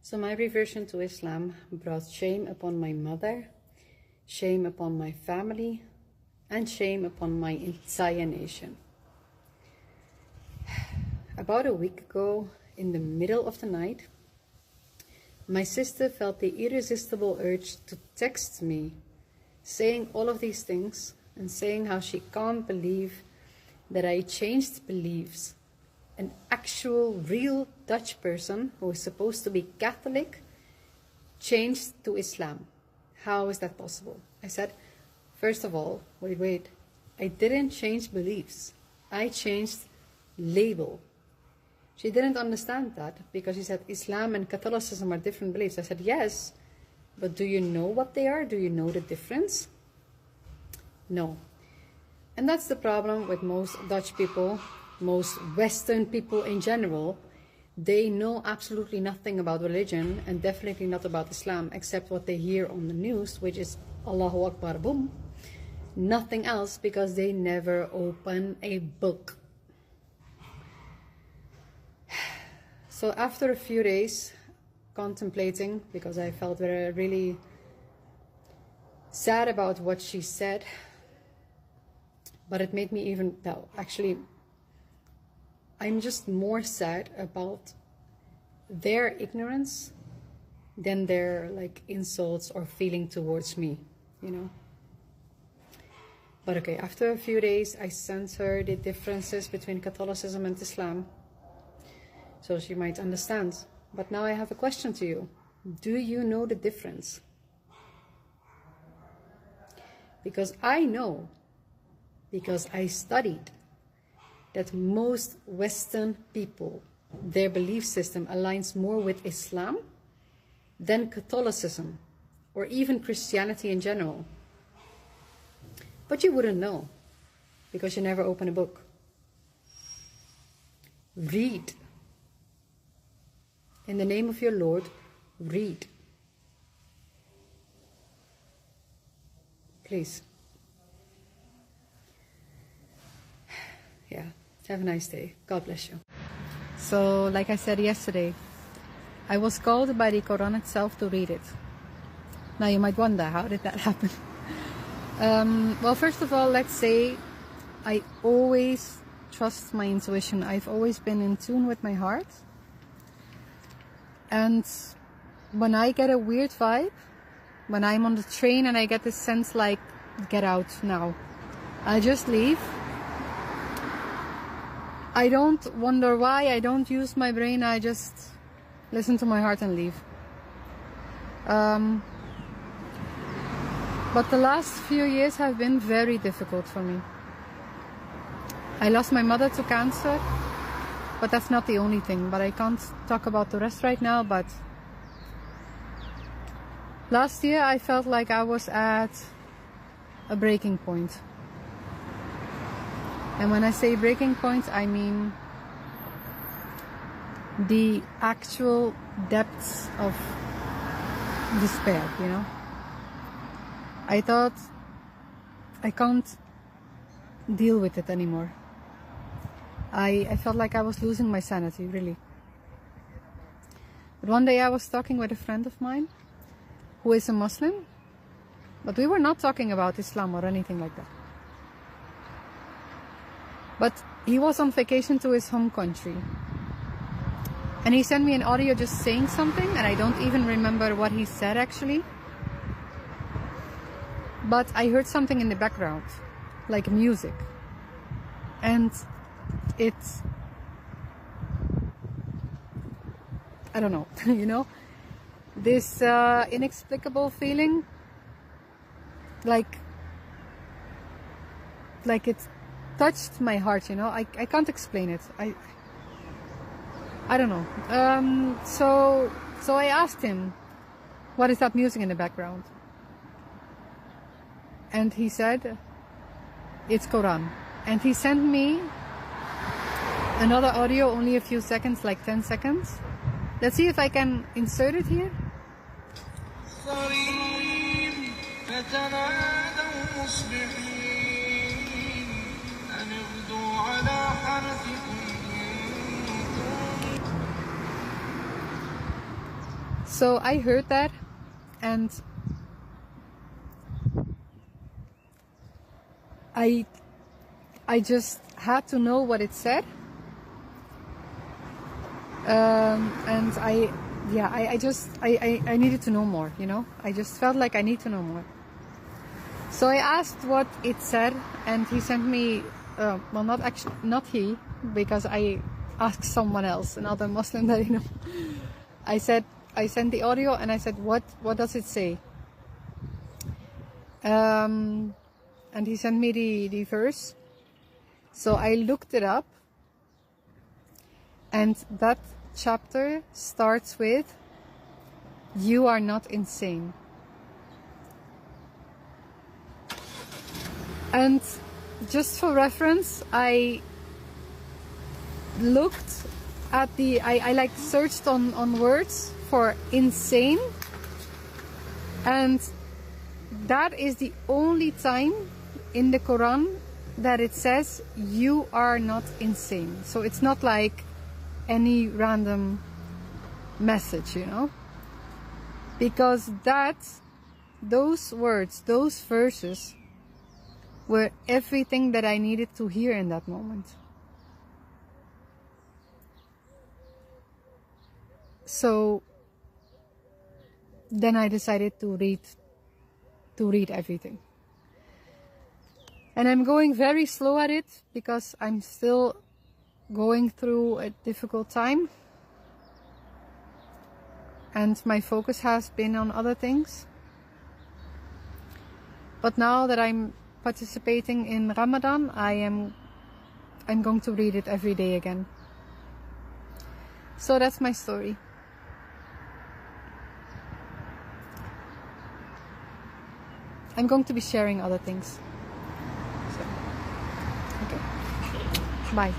So my reversion to Islam brought shame upon my mother, shame upon my family, and shame upon my entire nation. About a week ago, in the middle of the night, my sister felt the irresistible urge to text me, saying all of these things and saying how she can't believe that I changed beliefs. An actual, real Dutch person who is supposed to be Catholic changed to Islam. How is that possible? I said, first of all, wait, I didn't change beliefs. I changed label. She didn't understand that because she said Islam and Catholicism are different beliefs. I said, yes, but do you know what they are? Do you know the difference? No. And that's the problem with most Dutch people, most Western people in general. They know absolutely nothing about religion and definitely not about Islam except what they hear on the news, which is Allahu Akbar, boom. Nothing else, because they never open a book. So after a few days contemplating, because I felt really sad about what she said, but it made me even, well, actually, I'm just more sad about their ignorance than their like insults or feeling towards me, you know. But okay, after a few days, I sent her the differences between Catholicism and Islam, so she might understand. But now I have a question to you. Do you know the difference? Because I know, because I studied, that most Western people, their belief system aligns more with Islam than Catholicism or even Christianity in general. But you wouldn't know because you never open a book. Read. In the name of your Lord, read. Please. Yeah. Have a nice day. God bless you. So, like I said yesterday, I was called by the Quran itself to read it. Now you might wonder, how did that happen? Well, first of all, let's say I always trust my intuition. I've always been in tune with my heart. And when I get a weird vibe, when I'm on the train and I get this sense like, get out now, I just leave. I don't wonder why, I don't use my brain, I just listen to my heart and leave. But the last few years have been very difficult for me. I lost my mother to cancer, but that's not the only thing. But I can't talk about the rest right now, but last year I felt like I was at a breaking point. And when I say breaking point, I mean the actual depths of despair, you know. I thought I can't deal with it anymore. I felt like I was losing my sanity, really. But one day I was talking with a friend of mine who is a Muslim, but we were not talking about Islam or anything like that. But he was on vacation to his home country. And he sent me an audio just saying something, and I don't even remember what he said actually. But I heard something in the background, like music. And it's, I don't know, you know, this inexplicable feeling, like it touched my heart, you know. I can't explain it. I don't know. So I asked him, what is that music in the background? And he said, it's Quran. And he sent me another audio, only a few seconds, like 10 seconds. Let's see if I can insert it here. So I heard that, and I just had to know what it said, and I needed to know more, you know. I just felt like I need to know more. So I asked what it said, and he sent me, well, not he, because I asked someone else, another Muslim that I know. I sent the audio, and I said, what does it say? And he sent me the verse. So I looked it up, and that chapter starts with, "You are not insane." And just for reference, I looked at I like searched on words for insane, and that is the only time in the Quran that it says you are not insane. So it's not like any random message, you know, because those words, those verses were everything that I needed to hear in that moment. So then I decided to read everything. And I'm going very slow at it because I'm still going through a difficult time. And my focus has been on other things. But now that I'm participating in Ramadan, I'm going to read it every day again. So that's my story. I'm going to be sharing other things. So, okay. Bye.